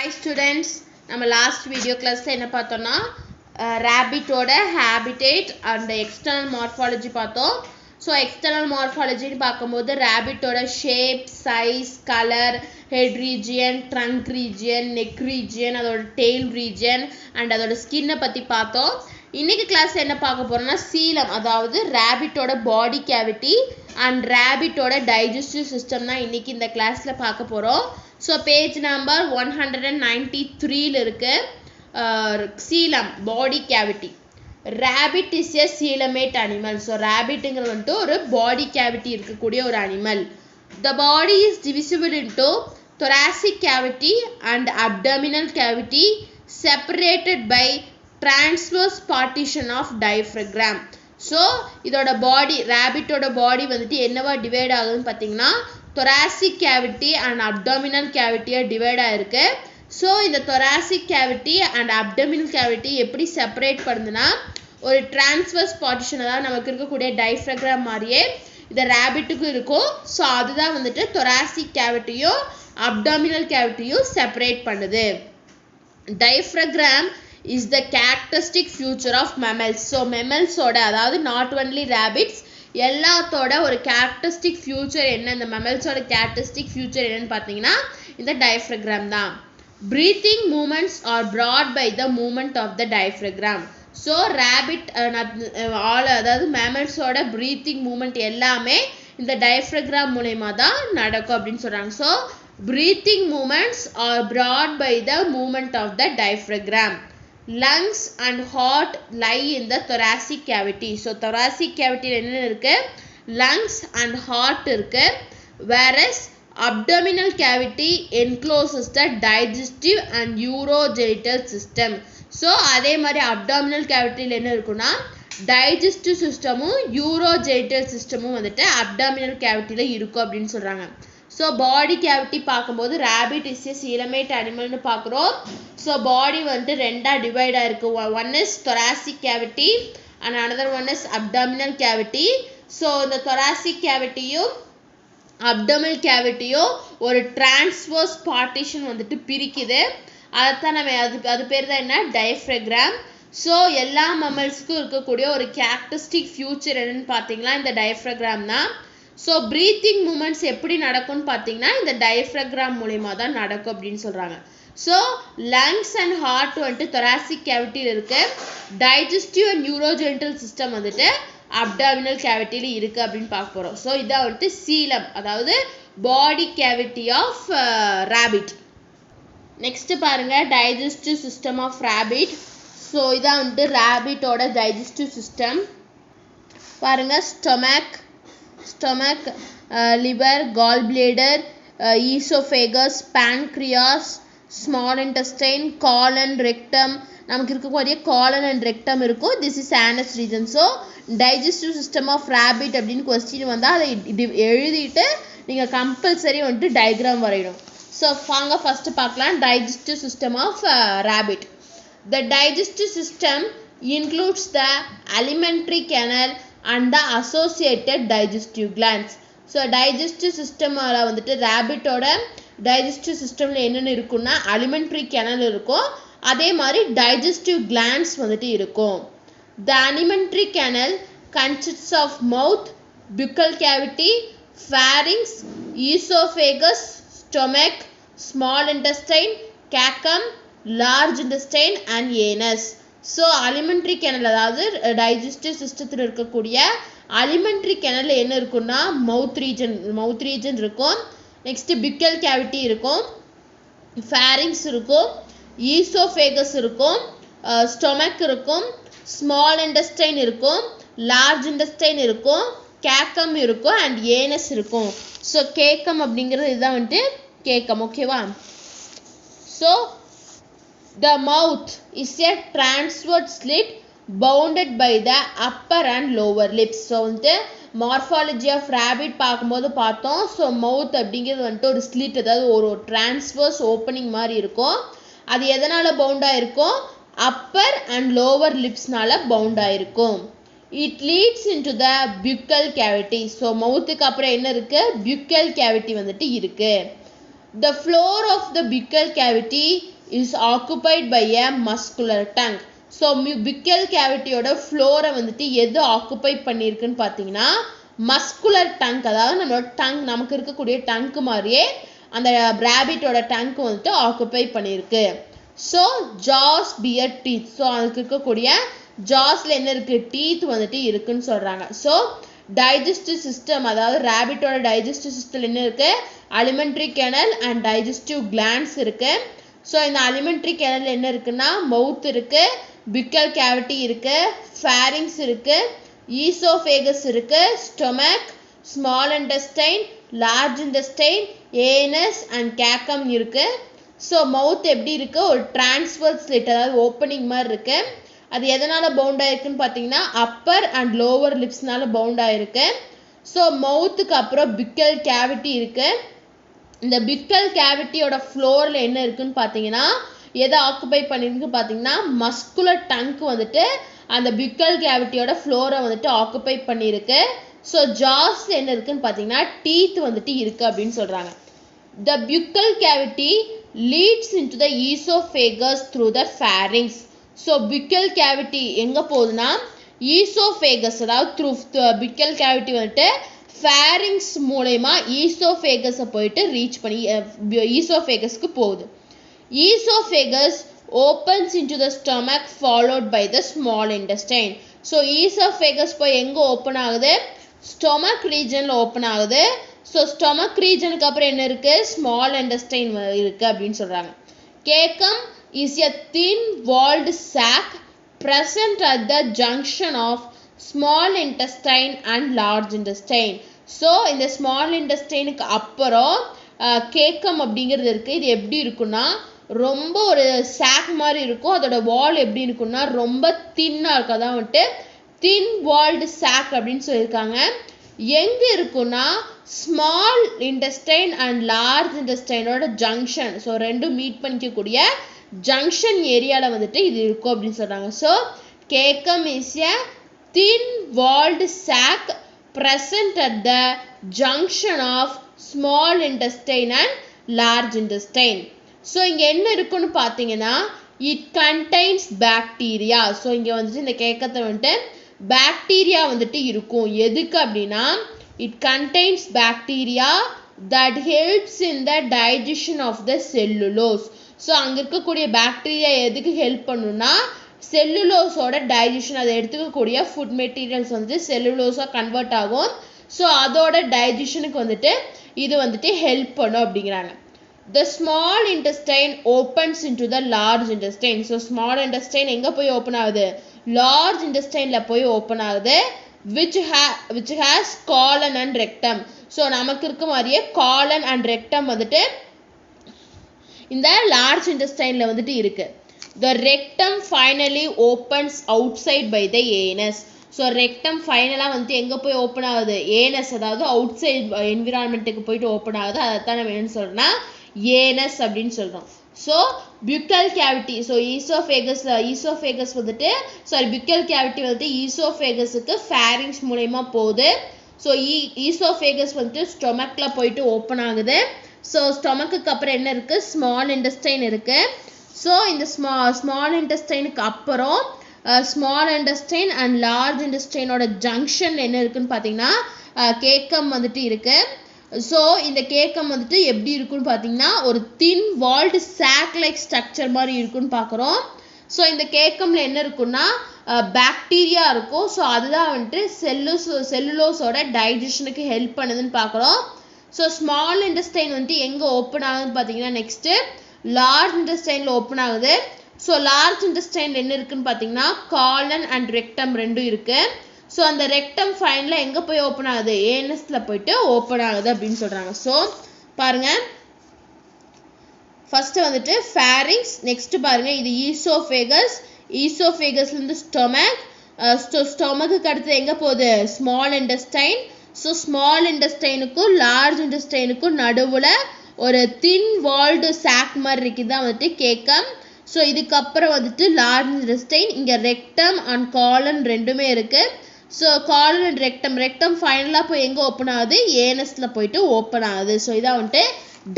Hi students, நம்ம last video classல என்ன பார்த்தோம்னா rabbit ஓட habitat and external morphology பார்த்தோம். So external morphology னு பாக்கும்போது rabbit ஓட shape, size, color, head region, trunk region, neck region, அதோட tail region and அதோட skin பத்தி பார்த்தோம். இன்னைக்கு கிளாஸ்ல என்ன பார்க்க போறோம்னா சீலம், அதாவது rabbit ஓட body cavity and rabbit ஓட digestive system தான் இன்னைக்கு இந்த கிளாஸ்ல பார்க்க போறோம். So page number 193 ல இருக்கு சீலம் body cavity. Rabbit is a coelomate animal. So rabbit ங்கிறது வந்து ஒரு body cavity இருக்கக்கூடிய ஒரு animal. The body is divisible into thoracic cavity and abdominal cavity separated by transverse partition of diaphragm. So இதோட body, rabbit ஓட body வந்துட்டு என்னவா divide ஆகுதுன்னு பார்த்தீங்கன்னா thoracic cavity and abdominal cavity divide ஆயிருக்கு. ஸோ இந்த thoracic cavity and abdominal cavity எப்படி separate பண்ணுதுன்னா ஒரு transverse partition, அதாவது நமக்கு இருக்கக்கூடிய diaphragm மாதிரியே இந்த rabbitக்கும் இருக்கும். ஸோ அதுதான் வந்துட்டு thoracic cavityயும் abdominal cavityயும் செப்பரேட் பண்ணுது. Diaphragm is the characteristic feature of mammals. So mammals ஓட, அதாவது not only rabbits, எல்லாத்தோட ஒரு characteristic feature என்ன, இந்த mammals ஓட characteristic feature என்னன்னு பார்த்தீங்கன்னா இந்த diaphragm தான். Breathing movements are brought by the movement of the diaphragm. So rabbit அதாவது mammals ஓட breathing movement எல்லாமே இந்த diaphragm மூலமா தான் நடக்கும் அப்படின்னு சொல்றாங்க. So breathing movements are brought by the movement of the diaphragm. Lungs and heart lie in the thoracic cavity. So thoracic cavity என்ன இருக்கு, lungs and heart இருக்கு. Whereas abdominal cavity encloses the digestive and urogenital system. So அதே மாதிரி abdominal cavity என்ன இருக்குன்னா digestive systemமும் urogenital systemமும் வந்துட்டு abdominal cavityல இருக்கும் அப்படின்னு சொல்றாங்க. So body cavity பார்க்கும்போது rabbit is a coelomate animal னு பார்க்குறோம். So body வந்துட்டு ரெண்டா டிவைட் ஆயிருக்கு. One is thoracic cavity and another one is abdominal cavity. So இந்த thoracic cavityயும் abdominal cavityயும் ஒரு transverse partition வந்துட்டு பிரிக்குது. அதான் நம்ம அது பேர் தான் என்ன, diaphragm. ஸோ எல்லா மம்மல்ஸ்க்கும் இருக்கக்கூடிய ஒரு characteristic feature என்னன்னு பார்த்தீங்கன்னா இந்த diaphragm தான். ஸோ ப்ரீத்திங் மூமெண்ட்ஸ் எப்படி நடக்கும்னு பார்த்தீங்கன்னா இந்த diaphragm மூலமா தான் நடக்கும் அப்படின்னு சொல்கிறாங்க. ஸோ லங்ஸ் அண்ட் ஹார்ட் வந்துட்டு thoracic cavityயில் இருக்கு. டைஜஸ்டிவ் அண்ட் யூரோஜெனிட்டல் சிஸ்டம் வந்துட்டு abdominal cavityயில் இருக்கு அப்படின்னு பார்க்க போகிறோம். ஸோ இதான் வந்துட்டு சீலம், அதாவது body cavity of rabbit. Next பாருங்க digestive system of rabbit. So இதான் வந்துட்டு rabbitோட digestive system. பாருங்க stomach, liver, gallbladder, esophagus, pancreas, small intestine, colon, rectum. நமக்கு இருக்கக்கூடிய colon and rectum இருக்கும். This is anus region. So digestive system of rabbit அப்படின்னு question வந்தால் அதை எழுதிட்டு நீங்கள் கம்பல்சரி வந்துட்டு டயக்ராம் வரையணும். ஸோ வாங்க ஃபர்ஸ்ட் பார்க்கலாம் digestive system of rabbit. The digestive system includes the alimentary canal and the associated digestive glands. So digestive system வந்துட்டு rabbitோட digestive systemல என்னென்ன இருக்குன்னா alimentary canal இருக்கும், அதே மாதிரி digestive glands வந்துட்டு இருக்கும். The alimentary canal consists of mouth, buccal cavity, pharynx, esophagus, stomach, small intestine, cecum, large intestine and anus. So alimentary canal, அதாவது digestive systemத்தில் இருக்கக்கூடிய alimentary canal என்ன இருக்குன்னா mouth region இருக்கும். நெக்ஸ்ட் buccal cavity இருக்கும், pharynx இருக்கும், esophagus இருக்கும், stomach இருக்கும், small intestine இருக்கும், large intestine இருக்கும், cecum இருக்கும் and anus இருக்கும். ஸோ cecum அப்படிங்கிறது இதுதான் வந்துட்டு cecum, ஓகேவா? So the mouth is a transverse slit bounded by the upper and lower lips. So வந்துட்டு மார்ஃபாலஜி ஆஃப் rabbit பார்க்கும்போது பார்த்தோம். ஸோ மவுத் அப்படிங்கிறது வந்துட்டு ஒரு ஸ்லிட், அதாவது ஒரு டிரான்ஸ்வர்ஸ் ஓப்பனிங் மாதிரி இருக்கும். அது எதனால் பவுண்டாக இருக்கும், அப்பர் அண்ட் லோவர் லிப்ஸ்னால பவுண்டாக இருக்கும். It leads into the buccal cavity. So மவுத்துக்கு அப்புறம் என்ன இருக்குது, buccal cavity வந்துட்டு இருக்குது. The floor of the buccal cavity is occupied by a muscular tongue. So buccal cavity ஓட floor வந்துட்டு எது occupy பண்ணிருக்குன்னு பார்த்தீங்கன்னா muscular tongue, அதாவது நம்மளோட டங்க், நமக்கு இருக்கக்கூடிய டங்க் மாதிரியே அந்த ராபிட்டோட டங்க் வந்துட்டு ஆக்குபை பண்ணியிருக்கு. ஸோ ஜாஸ் பியர் டீத், ஸோ அதுக்கு இருக்கக்கூடிய ஜாஸ்ல என்ன இருக்கு, டீத் வந்துட்டு இருக்குன்னு சொல்றாங்க. ஸோ டைஜஸ்டிவ் சிஸ்டம், அதாவது ராபிட்டோட டைஜஸ்டிவ் சிஸ்டம் என்ன இருக்கு, alimentary canal and digestive glands இருக்கு. ஸோ இந்த அலிமெண்ட்ரி கேனல் என்ன இருக்குன்னா மவுத் இருக்கு, பிக்கல் கேவிட்டி இருக்கு, ஃபேரிங்ஸ் இருக்கு, ஈசோஃபேகஸ் இருக்கு, stomach, small intestine, large intestine, anus and caecum இருக்கு. ஸோ மவுத் எப்படி இருக்கு, ஒரு டிரான்ஸ்வர்ஸ் ஸ்லிட், அதாவது ஓப்பனிங் மாதிரி இருக்கு. அது எதனால பவுண்ட் ஆயிருக்குன்னு பார்த்தீங்கன்னா அப்பர் அண்ட் லோவர் லிப்ஸ்னால பவுண்ட் ஆயிருக்கு. ஸோ மவுத்துக்கு அப்புறம் பிக்கல் கேவிட்டி இருக்கு. இந்த பிக்கல் கேவிட்டியோட ஃப்ளோரில் என்ன இருக்குன்னு பார்த்தீங்கன்னா எதை ஆக்குபை பண்ணிருக்கு பார்த்தீங்கன்னா மஸ்குலர் டங்க் வந்துட்டு அந்த பிக்கல் கேவிட்டியோட ஃப்ளோரை வந்துட்டு ஆக்குபை பண்ணியிருக்கு. ஸோ ஜாஸ்ல என்ன இருக்குன்னு பார்த்தீங்கன்னா டீத் வந்துட்டு இருக்கு அப்படின்னு சொல்றாங்க. The buccal cavity leads into the esophagus through the pharynx. So buccal cavity எங்க போகுதுன்னா ஈசோஃபேகஸ், அதாவது த்ரூ buccal cavity வந்துட்டு pharynx மூலமா ஈசோஃபேகஸை போயிட்டு ரீச் பண்ணி ஈசோஃபேகஸ்க்கு போகுது. Esophagus opens into the stomach followed by the small intestine. So oesophagus போய் எங்கே ஓப்பன் ஆகுது, ஸ்டொமக் ரீஜனில் ஓப்பன் ஆகுது. ஸோ ஸ்டொமக் ரீஜனுக்கு அப்புறம் என்ன இருக்குது, ஸ்மால் இன்டெஸ்டைன் இருக்குது அப்படின்னு சொல்கிறாங்க. Caecum is a thin walled sac present at the junction of small intestine and large intestine. So இந்த ஸ்மால் இன்டெஸ்டைனுக்கு அப்புறம் கேக்கம் அப்படிங்கிறது இருக்குது. இது எப்படி இருக்குன்னா ரொம்ப ஒரு சாக் மாதிரி இருக்கும். அதோட வால் எப்படி இருக்குன்னா ரொம்ப தின்னாக இருக்கும். அதான் வந்துட்டு தின் வால்டு சாக் அப்படின்னு சொல்லியிருக்காங்க. எங்கே இருக்குன்னா ஸ்மால் இன்டெஸ்டைன் அண்ட் லார்ஜ் இன்டெஸ்டைனோட ஜங்ஷன், ஸோ ரெண்டும் மீட் பண்ணிக்கக்கூடிய ஜங்ஷன் ஏரியாவில் வந்துட்டு இது இருக்கும் அப்படின்னு சொல்கிறாங்க. So caecum is a thin walled sac present at the junction of small intestine and large intestine. So இங்கே என்ன இருக்குன்னு பார்த்தீங்கன்னா இட் கண்டைன்ஸ் பாக்டீரியா. ஸோ இங்கே வந்துட்டு இந்த கேக்கத்தை வந்துட்டு பாக்டீரியா வந்துட்டு இருக்கும். எதுக்கு அப்படின்னா it contains bacteria that helps in the digestion of the cellulose. So அங்கே இருக்கக்கூடிய பாக்டீரியா எதுக்கு ஹெல்ப் பண்ணுன்னா செல்லுலோஸோட டைஜஷன், அதை எடுத்துக்கக்கூடிய ஃபுட் மெட்டீரியல்ஸ் வந்துட்டு செல்லுலோஸாக கன்வெர்ட் ஆகும். ஸோ அதோட டைஜஷனுக்கு வந்துட்டு இது வந்துட்டு ஹெல்ப் பண்ணும் அப்படிங்கிறாங்க. The small intestine opens into the large intestine. So small intestine எங்கே போய் ஓப்பன் ஆகுது, லார்ஜ் இன்டெஸ்டைனில் போய் ஓப்பன் ஆகுது. which has colon and rectum. So நமக்கு இருக்க மாதிரியே காலன் அண்ட் ரெக்டம் வந்துட்டு இந்த லார்ஜ் இன்டெஸ்டைனில் வந்துட்டு இருக்கு. The rectum finally opens outside by the anus. So rectum ஃபைனலாக வந்துட்டு எங்கே போய் ஓப்பன் ஆகுது, ஏனஸ், அதாவது அவுட் சைட் என்விரான்மெண்ட்டுக்கு போயிட்டு ஓப்பன் ஆகுது. அதைத்தான் நம்ம என்னன்னு சொல்கிறோம்னா ஏனஸ் அப்படின்னு சொல்கிறோம். ஸோ பியூக்கல் கேவிட்டி, ஸோ ஈசோஃபேகஸ் வந்துட்டு பியூக்கல் கேவிட்டி வந்துட்டு ஈசோஃபேகஸுக்கு ஃபேரிங்ஸ் மூலயமா போகுது. ஸோ ஈசோஃபேகஸ் வந்துட்டு ஸ்டொமக்கில் போயிட்டு ஓப்பன் ஆகுது. ஸோ ஸ்டொமக்குக்கு அப்புறம் என்ன இருக்குது, ஸ்மால் இன்டெஸ்டைன் இருக்குது. ஸோ இந்த ஸ்மால் இன்டெஸ்டைனுக்கு அப்புறம் ஸ்மால் இன்டெஸ்டைன் அண்ட் லார்ஜ் இன்டெஸ்டைனோட ஜங்ஷன் என்ன இருக்குன்னு பார்த்தீங்கன்னா கேக்கம் வந்துட்டு இருக்கு. ஸோ இந்த கேக்கம் வந்துட்டு எப்படி இருக்குன்னு பார்த்தீங்கன்னா ஒரு thin walled sac like structure மாதிரி இருக்குன்னு பார்க்குறோம். ஸோ இந்த கேக்கம்ல என்ன இருக்குன்னா பாக்டீரியா இருக்கும். ஸோ அதுதான் வந்துட்டு செல்லுலோஸோட டைஜஷனுக்கு ஹெல்ப் பண்ணுதுன்னு பார்க்குறோம். ஸோ ஸ்மால் இன்டெஸ்டைன் வந்துட்டு எங்கே ஓப்பன் ஆகுதுன்னு பார்த்தீங்கன்னா நெக்ஸ்ட்டு லார்ஜ் இன்டெஸ்டைனில் ஓப்பன் ஆகுது. ஸோ லார்ஜ் இன்டெஸ்டைனில் என்ன இருக்குன்னு பார்த்தீங்கன்னா காலன் அண்ட் ரெக்டம் ரெண்டும் இருக்குது. ஸோ அந்த ரெக்டம் ஃபைனலாக எங்கே போய் ஓப்பன் ஆகுது, ஏனஸில் போயிட்டு ஓப்பன் ஆகுது அப்படின்னு சொல்கிறாங்க. ஸோ பாருங்கள், ஃபஸ்ட்டு வந்துட்டு ஃபேரிங்ஸ், நெக்ஸ்ட்டு பாருங்கள் இது ஈசோஃபேகஸ்லேருந்து ஸ்டொமக்கு அடுத்தது எங்கே போகுது, ஸ்மால் இன்டெஸ்டைன். ஸோ ஸ்மால் இன்டெஸ்டைனுக்கும் லார்ஜ் இன்டெஸ்டைனுக்கும் நடுவில் ஒரு தின் வால்டு சாக் மாதிரி இருக்குது தான் வந்துட்டு கேக்கம். ஸோ இதுக்கப்புறம் வந்துட்டு லார்ஜ் இன்டெஸ்டைன், இங்கே ரெக்டம் அண்ட் காலன் ரெண்டுமே இருக்குது. ஸோ காலன் அண்ட் ரெக்டம் ஃபைனலாக போய் எங்கே ஓப்பன் ஆகுது, ஏனஸில் போயிட்டு ஓப்பன் ஆகுது. ஸோ இதான் வந்துட்டு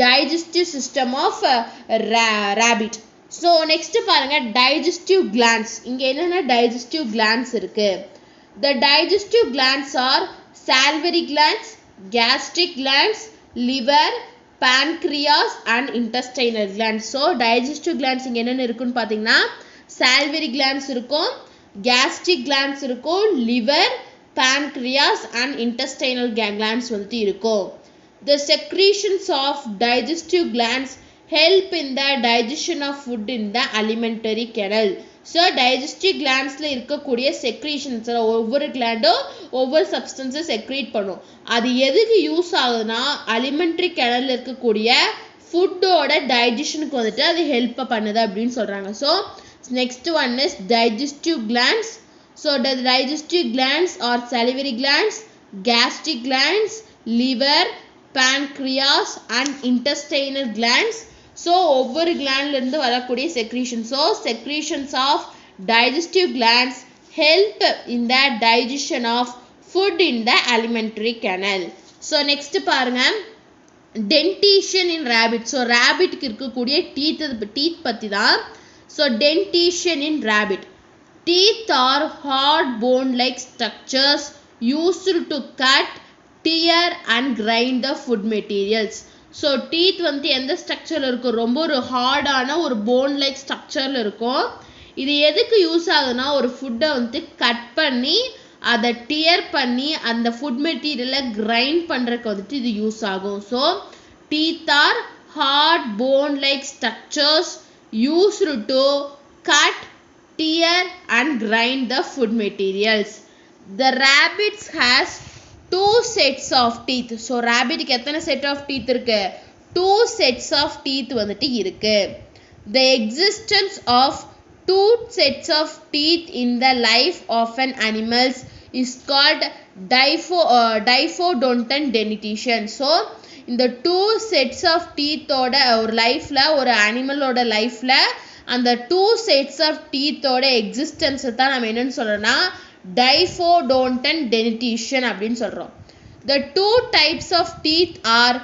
digestive system of rabbit. So next பாருங்க digestive glands. இங்க என்னென்ன digestive glands இருக்கு? The digestive glands are salivary glands, gastric glands, liver, pancreas and intestinal glands. So digestive glands இங்க என்னென்ன இருக்குன்னு பாத்தீங்கன்னா salivary glands இருக்கும், gastric glands இருக்கும், liver, pancreas and intestinal glands வந்துட்டு இருக்கும். The secretions of digestive glands help in the digestion of food in the alimentary canal. So digestive glandsல இருக்கக்கூடிய secretions ஒவ்வொரு glandம் ஒவ்வொரு substance secrete பண்ணும். அது எதுக்கு யூஸ் ஆகுதுன்னா alimentary canalல இருக்கக்கூடிய ஃபுட்டோட டைஜஷனுக்கு வந்துட்டு அது ஹெல்ப் பண்ணுது அப்படின்னு சொல்றாங்க. So next one is digestive glands. So the digestive glands are salivary glands, gastric glands, liver, pancreas and intestinal glands. So ஒவ்வொரு glandல இருந்து வரக்கூடிய secretions. So secretions of digestive glands help in the digestion of food in the alimentary canal. So next பாருங்க dentition in rabbit. So rabbit க்கு இருக்கக்கூடிய teeth பத்தி தான். So dentition in rabbit. Teeth are hard bone like structures used to cut, tear and grind the food materials. So teeth வந்து எந்த ஸ்ட்ரக்சர்ல இருக்கும்? ரொம்ப ஒரு ஹார்டான ஒரு போன் லைக் ஸ்ட்ரக்சர்ல இருக்கும். இது எதுக்கு யூஸ் ஆகுதுன்னா ஒரு ஃபுட்டை வந்து கட் பண்ணி அதை டியர் பண்ணி அந்த ஃபுட் மெட்டீரியலை கிரைண்ட் பண்ணுறதுக்கு வந்துட்டு இது யூஸ் ஆகும். So teeth are hard bone like structures used to cut, tear and grind the food materials. The rabbits has 2 sets of teeth. So rabbit க்கு எத்தனை set of teeth இருக்கு? 2 sets of teeth வந்துட்டு இருக்கு. The existence of 2 sets of teeth in the life of an animal is called diphodontal dentition. So இந்த 2 sets of teeth ஓட ஒரு லைஃப்ல ஒரு அனிமலோட லைஃப்ல அந்த 2 sets of teeth ஓட எக்ஸிஸ்டன்ஸ் தான் நம்ம என்னன்னு சொல்றோம்னா diphodontal dentition அப்படின்னு சொல்றோம். The 2 types of teeth are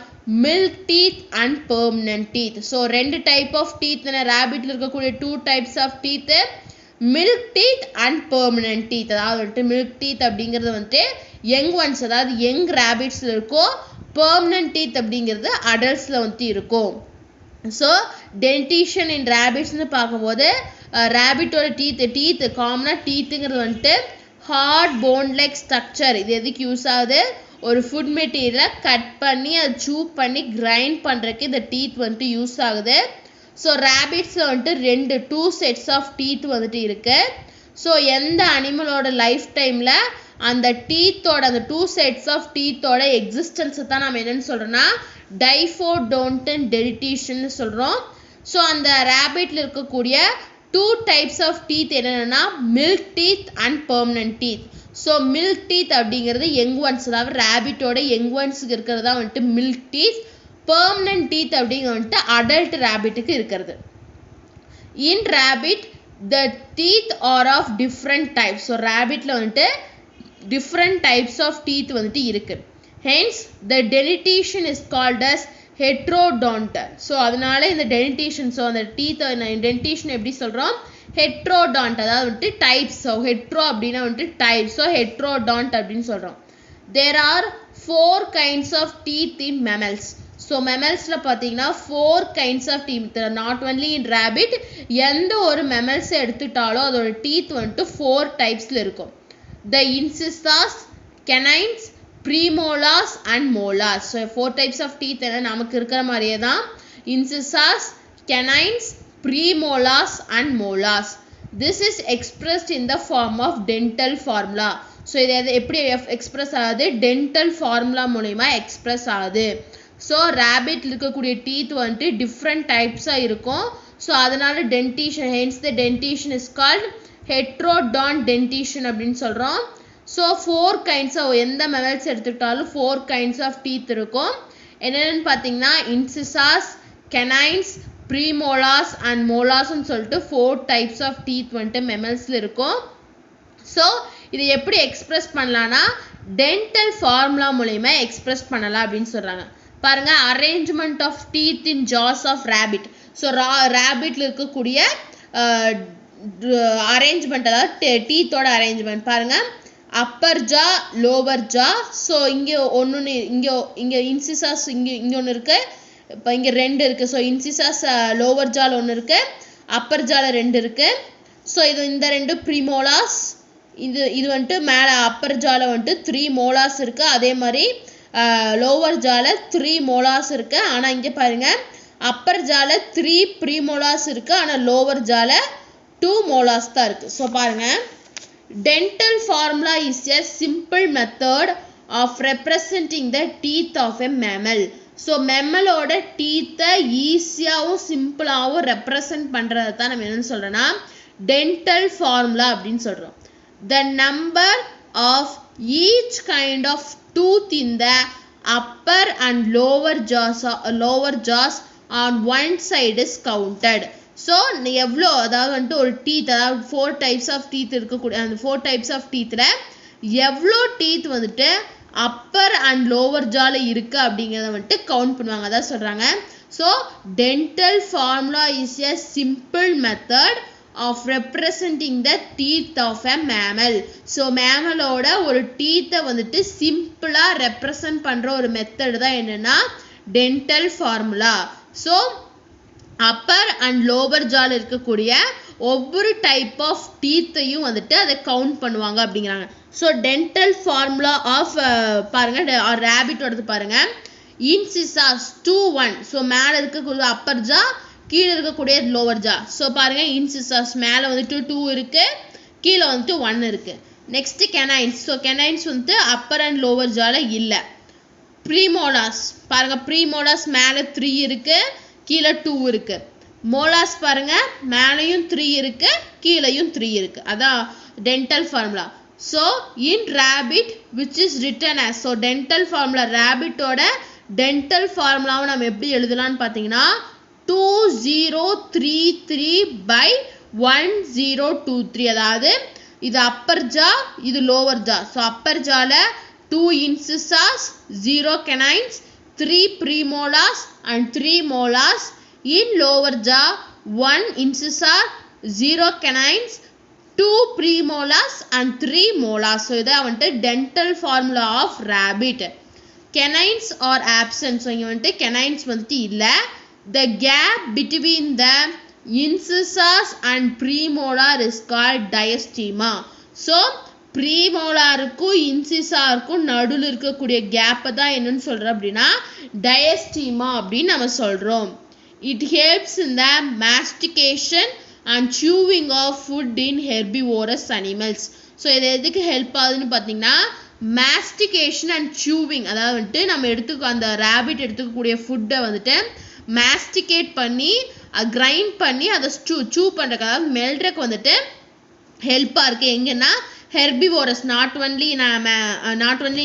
milk teeth and permanent teeth. So ரெண்டு type of teeth rabbitல இருக்கக்கூடிய 2 types of teeth milk teeth and permanent teeth. அதாவது வந்துட்டு milk teeth அப்படிங்கிறது வந்துட்டு young ones அதாவது young rabbitsல இருக்கும், permanent teeth அப்படிங்கிறது adultsல வந்துட்டு இருக்கும். So dentition in rabbits னு பார்க்கும்போது rabbitோட teeth காமனா teethங்கிறது வந்துட்டு hard bone like structure. இது எதுக்கு யூஸ் ஆகுது? ஒரு ஃபுட் மெட்டீரியலை கட் பண்ணி அதை சூ பண்ணி கிரைண்ட் பண்ணுறதுக்கு இந்த டீத் வந்துட்டு யூஸ் ஆகுது. ஸோ ரேபிட்ஸில் வந்துட்டு 2 sets of teeth வந்துட்டு இருக்கு. ஸோ எந்த அனிமலோட லைஃப் டைமில் அந்த டீத்தோட அந்த 2 sets of teethோட எக்ஸிஸ்டன்ஸை தான் நம்ம என்னென்னு சொல்கிறோன்னா diphodontal dentition சொல்கிறோம். ஸோ அந்த ரேபிட்டில் இருக்கக்கூடிய 2 types of teeth என்னென்னா milk teeth and permanent teeth. So milk teeth அப்படிங்கிறது young ones அதாவது ரேபிட்டோட young onesக்கு இருக்கிறது தான் வந்துட்டு milk teeth. permanent teeth அப்படிங்கிறது வந்துட்டு adult rabbitக்கு இருக்கிறது. In rabbit the teeth are of different types. So rabbitல வந்துட்டு different types of teeth வந்துட்டு இருக்கு. Hence the dentition is called as heterodontal. So அதனால இந்த dentition ஸோ அந்த டீத் dentition எப்படி சொல்கிறோம்? heterodont அதாவது வந்துட்டு டைப்ஸ். ஸோ ஹெட்ரோ அப்படின்னா வந்துட்டு டைப்ஸ். ஸோ heterodont அப்படின்னு சொல்கிறோம். There are 4 kinds of teeth in mammals. So மெமல்ஸில் பார்த்தீங்கன்னா 4 kinds of teeth. Not only in rabbit, எந்த ஒரு மெமல்ஸை எடுத்துட்டாலும் அதோட டீத் வந்துட்டு 4 typesல இருக்கும். The incisors, canines, premolars and molars. So 4 types of teeth என்ன நமக்கு இருக்கிற மாதிரியே தான் incisors, canines, premolars and molars. This is expressed in the form of dental formula. So இது எப்படி எக்ஸ்பிரஸ் ஆகுது? டென்டல் ஃபார்முலா மூலமா எக்ஸ்பிரஸ் ஆகுது. ஸோ ரேபிட் இருக்கக்கூடிய டீத் வந்துட்டு டிஃப்ரெண்ட் டைப்ஸாக இருக்கும். ஸோ அதனால dentition, hence the dentition is called heterodont dentition அப்படின்னு சொல்கிறோம். ஸோ 4 kinds of எந்த மெமல்ஸ் எடுத்துக்கிட்டாலும் 4 kinds of teeth இருக்கும். என்னென்னு பார்த்தீங்கன்னா incisors, canines, premolars and molars சொல்லிட்டு 4 types of teeth வந்துட்டு மெமல்ஸில் இருக்கும். ஸோ இதை எப்படி எக்ஸ்பிரஸ் பண்ணலான்னா டென்டல் ஃபார்முலா மூலயமா எக்ஸ்பிரஸ் பண்ணலாம் அப்படின்னு சொல்கிறாங்க. பாருங்க arrangement of teeth in jaws of rabbit. So ரேபிட்ல இருக்கக்கூடிய அரேஞ்ச்மெண்ட், அதாவது டீத்தோட அரேஞ்ச்மெண்ட் பாருங்க. Upper jaw, lower jaw. So இங்கே ஒன்று, இங்கே இன்சிசாஸ் இங்கே ஒன்று இருக்கு, இப்போ இங்கே 2 இருக்கு. ஸோ இன்சிசாஸ் லோவர் ஜால ஒன்று இருக்கு, அப்பர் ஜால 2 இருக்கு. ஸோ இது இந்த 2 ப்ரீமோலாஸ். இது வந்துட்டு மேலே அப்பர் ஜால வந்துட்டு 3 மோலாஸ் இருக்கு. அதே மாதிரி லோவர் ஜால 3 மோலாஸ் இருக்கு. ஆனால் இங்கே பாருங்க அப்பர் ஜால 3 ப்ரீமோலாஸ் இருக்கு, ஆனால் லோவர் ஜால 2 மோலாஸ் தான் இருக்கு. ஸோ பாருங்க, dental formula is a simple method of representing the teeth of a mammal. So மெம்மலோட டீத்தை ஈஸியாகவும் சிம்பிளாகவும் ரெப்ரசன்ட் பண்ணுறது தான் நம்ம என்னன்னு சொல்கிறோன்னா டென்டல் ஃபார்முலா அப்படின்னு சொல்கிறோம். The number of each kind of tooth in the upper and lower jaws on one side is counted. So எவ்வளோ, அதாவது வந்துட்டு ஒரு டீத், அதாவது 4 டைப்ஸ் ஆஃப் டீத் இருக்கக்கூடிய அந்த 4 டைப்ஸ் ஆஃப் டீத்தில் எவ்வளோ டீத் வந்துட்டு அப்பர் அண்ட் லோவர் ஜால இருக்கு அப்படிங்கிறத வந்துட்டு கவுண்ட் பண்ணுவாங்க. அதான் சொல்கிறாங்க. So dental formula is a simple method of representing the teeth of a mammal. So மேமலோட ஒரு டீத்தை வந்துட்டு சிம்பிளாக ரெப்ரசன்ட் பண்ணுற ஒரு மெத்தட் தான் என்னென்னா dental formula. So upper and lower ஜால இருக்கக்கூடிய ஒவ்வொரு டைப் ஆஃப் டீத்தையும் வந்துட்டு அதை கவுண்ட் பண்ணுவாங்க அப்படிங்கிறாங்க. ஸோ டென்டல் ஃபார்முலா ஆஃப் பாருங்க ரேபிட்டோடது பாருங்க. இன்சிசாஸ் 2 1. ஸோ மேலே இருக்கக்கூடிய அப்பர் ஜா, கீழே இருக்கக்கூடிய லோவர் ஜா. ஸோ பாருங்க இன்சிசாஸ் மேலே வந்துட்டு 2 இருக்கு, கீழே வந்துட்டு 1 இருக்கு. Next canines. ஸோ கெனைன்ஸ் வந்துட்டு அப்பர் அண்ட் லோவர் ஜால இல்லை. ப்ரீமோலாஸ் பாருங்க, ப்ரீமோலாஸ் மேலே 3 இருக்கு, கீழே 2 இருக்கு. மோலாஸ் பாருங்க மேலேயும் 3 இருக்கு, கீழேயும் 3 இருக்கு. அதான் dental formula. So in rabbit which is written as. So dental formula, ரேபிட்டோட டென்டல் ஃபார்முலாவை நம்ம எப்படி எழுதலாம்னு பார்த்தீங்கன்னா 2033/1023. அதாவது இது அப்பர் ஜா, இது லோவர் ஜா. ஸோ அப்பர் ஜால 2 incisors, 0 canines, 3 premolars and 3 molars. In lower jaw 1 incisor, 0 canines, 2 premolars and 3 molars. So இதை வந்துட்டு dental formula of rabbit. Canines are absent. So இங்கே வந்துட்டு canines வந்துட்டு இல்லை. The gap between the incisors and premolar is called diastema. So ப்ரீமோலாருக்கும் இன்சிசாருக்கும் நடுவில் இருக்கக்கூடிய கேப்பை தான் என்னன்னு சொல்கிறோம் அப்படின்னா டயஸ்டீமா அப்படின்னு நம்ம சொல்கிறோம். It helps in the mastication and chewing of food in herbivorous animals. So இது எதுக்கு ஹெல்ப் ஆகுதுன்னு பார்த்தீங்கன்னா மாஸ்டிகேஷன் அண்ட் சூவிங், அதாவது வந்துட்டு நம்ம அந்த ரேபிட் எடுத்துக்கக்கூடிய ஃபுட்டை வந்துட்டு மாஸ்டிகேட் பண்ணி கிரைண்ட் பண்ணி அதை சூ பண்ணுறதுக்கு, அதாவது மெல்றதுக்கு வந்துட்டு ஹெல்ப்பாக இருக்குது. எங்கன்னா herbivorous, not only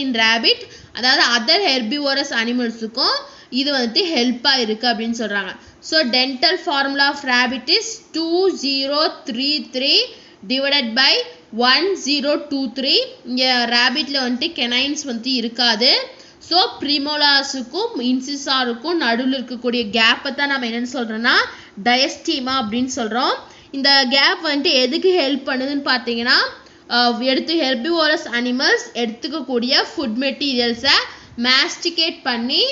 in rabbit, அதாவது அதர் ஹெர்பிவோரஸ் அனிமல்ஸுக்கும் இது வந்துட்டு ஹெல்ப்பாக இருக்குது அப்படின்னு சொல்கிறாங்க. So dental formula of rabbit is 2033 divided by 1023. இங்கே ரேபிட்டில் வந்துட்டு கெனைன்ஸ் வந்துட்டு இருக்காது. ஸோ ப்ரீமோலாஸுக்கும் இன்சிசாருக்கும் நடுவில் இருக்கக்கூடிய கேப்பை தான் நம்ம என்னென்னு சொல்கிறோன்னா டயஸ்டீமா அப்படின்னு சொல்கிறோம். இந்த கேப் வந்துட்டு எதுக்கு ஹெல்ப் பண்ணுதுன்னு பார்த்தீங்கன்னா ஹெர்பிவோரஸ் அனிமல்ஸ் எடுத்துக்கக்கூடிய ஃபுட் மெட்டீரியல்ஸை மாஸ்டிகேட் பண்ணி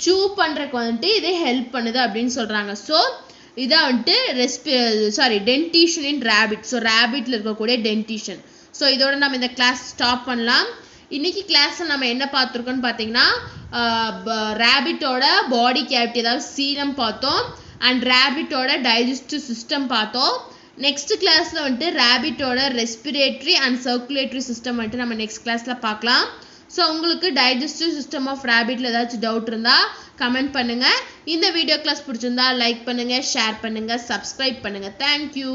சூ பண்ணுறதுக்கு வந்துட்டு இது ஹெல்ப் பண்ணுது அப்படின்னு சொல்கிறாங்க. ஸோ இதான் வந்துட்டு டென்டிஷன் இன் ரேபிட். ஸோ ரேபிட்டில் இருக்கக்கூடிய டென்டிஷன். ஸோ இதோட நம்ம இந்த கிளாஸ் ஸ்டாப் பண்ணலாம். இன்னைக்கு கிளாஸில் நம்ம என்ன பார்த்துருக்கோன்னு பார்த்தீங்கன்னா ரேபிட்டோட பாடி கேவிட்டி, அதாவது சீரம் பார்த்தோம், அண்ட் ரேபிட்டோட டைஜஸ்டிவ் சிஸ்டம் பார்த்தோம். நெக்ஸ்ட் கிளாஸில் வந்துட்டு ரேபிட்டோட ரெஸ்பிரேட்டரி அண்ட் சர்க்குலேட்டரி சிஸ்டம் வந்துட்டு நம்ம நெக்ஸ்ட் கிளாஸில் பார்க்கலாம். ஸோ உங்களுக்கு டைஜஸ்டிவ் சிஸ்டம் ஆஃப் ரேபிட்டில் ஏதாச்சும் டவுட் இருந்தால் கமெண்ட் பண்ணுங்கள். இந்த வீடியோ கிளாஸ் பிடிச்சிருந்தா லைக் பண்ணுங்கள், ஷேர் பண்ணுங்கள், சப்ஸ்கிரைப் பண்ணுங்கள். தேங்க்யூ.